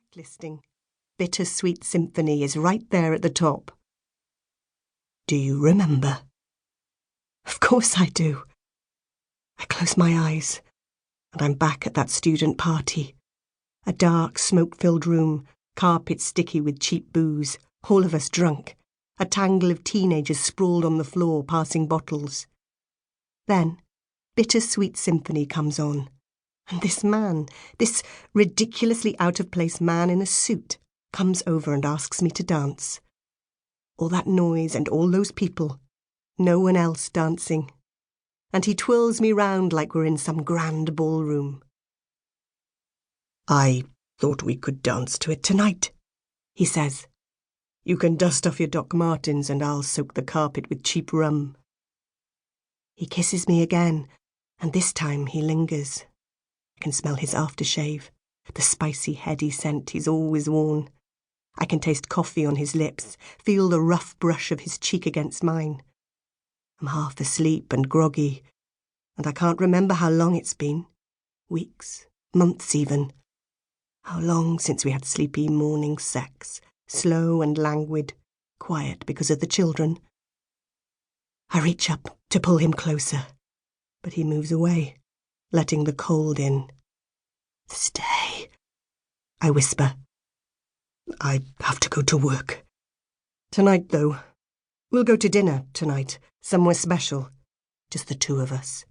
track listing. Bittersweet Symphony is right there at the top. Do you remember? Of course I do. I close my eyes, and I'm back at that student party. A dark, smoke-filled room, carpet sticky with cheap booze, all of us drunk, a tangle of teenagers sprawled on the floor passing bottles. Then, Bittersweet Symphony comes on, and this man, this ridiculously out-of-place man in a suit, comes over and asks me to dance. All that noise and all those people, no one else dancing. And he twirls me round like we're in some grand ballroom. I thought we could dance to it tonight, he says. You can dust off your Doc Martens and I'll soak the carpet with cheap rum. He kisses me again, and this time he lingers. I can smell his aftershave, the spicy, heady scent he's always worn. I can taste coffee on his lips, feel the rough brush of his cheek against mine. I'm half asleep and groggy, and I can't remember how long it's been. Weeks, months even. How long since we had sleepy morning sex, slow and languid, quiet because of the children. I reach up to pull him closer, but he moves away, letting the cold in. Stay, I whisper. I have to go to work. Tonight, though. We'll go to dinner tonight, somewhere special. Just the two of us,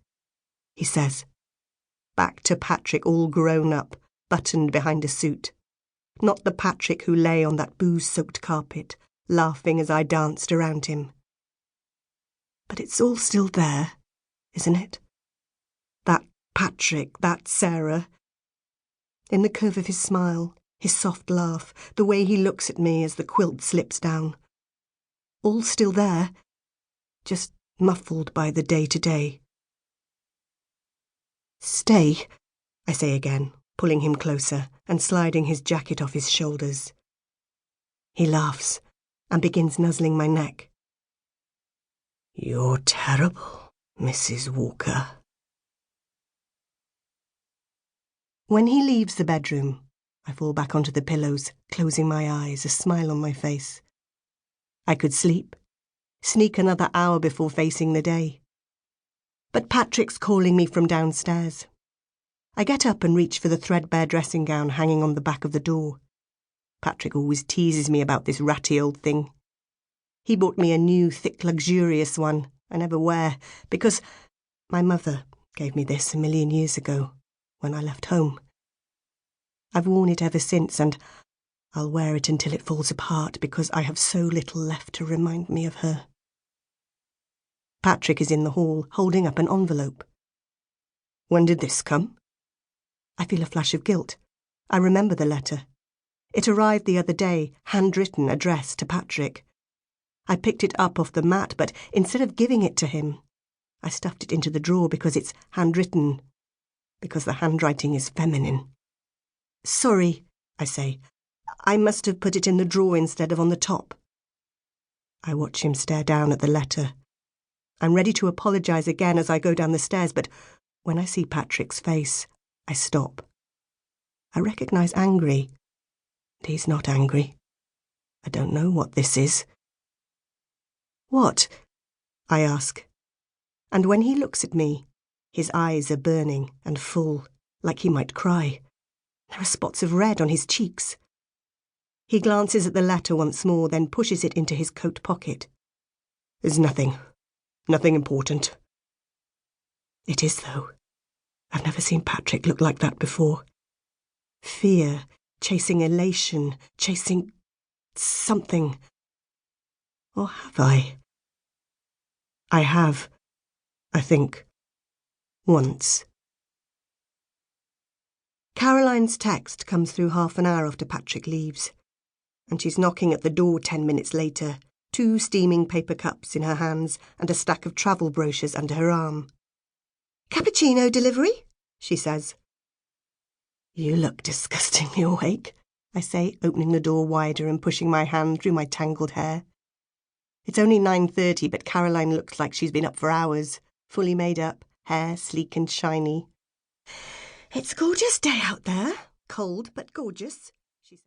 he says. Back to Patrick all grown up, buttoned behind a suit. Not the Patrick who lay on that booze-soaked carpet, laughing as I danced around him. But it's all still there, isn't it? That Patrick, that Sarah. In the curve of his smile, his soft laugh, the way he looks at me as the quilt slips down. All still there, just muffled by the day-to-day. Stay, I say again, pulling him closer and sliding his jacket off his shoulders. He laughs and begins nuzzling my neck. You're terrible, Mrs. Walker. When he leaves the bedroom, I fall back onto the pillows, closing my eyes, a smile on my face. I could sleep, sneak another hour before facing the day. But Patrick's calling me from downstairs. I get up and reach for the threadbare dressing gown hanging on the back of the door. Patrick always teases me about this ratty old thing. He bought me a new, thick, luxurious one I never wear because my mother gave me this 1,000,000 years ago when I left home. I've worn it ever since, and I'll wear it until it falls apart because I have so little left to remind me of her. Patrick is in the hall, holding up an envelope. When did this come? I feel a flash of guilt. I remember the letter. It arrived the other day, handwritten, addressed to Patrick. I picked it up off the mat, but instead of giving it to him, I stuffed it into the drawer because it's handwritten, because the handwriting is feminine. Sorry, I say. I must have put it in the drawer instead of on the top. I watch him stare down at the letter. I'm ready to apologise again as I go down the stairs, but when I see Patrick's face, I stop. I recognise angry, and he's not angry. I don't know what this is. What? I ask. And when he looks at me, his eyes are burning and full, like he might cry. There are spots of red on his cheeks. He glances at the letter once more, then pushes it into his coat pocket. There's nothing important. It is, though. I've never seen Patrick look like that before. Fear, chasing elation, chasing something. Or have I? I have, I think, once. Caroline's text comes through half an hour after Patrick leaves, and she's knocking at the door 10 minutes later, 2 steaming paper cups in her hands and a stack of travel brochures under her arm. Cappuccino delivery, she says. You look disgustingly awake, I say, opening the door wider and pushing my hand through my tangled hair. It's only 9:30, but Caroline looks like she's been up for hours, fully made up, hair sleek and shiny. It's a gorgeous day out there, cold but gorgeous.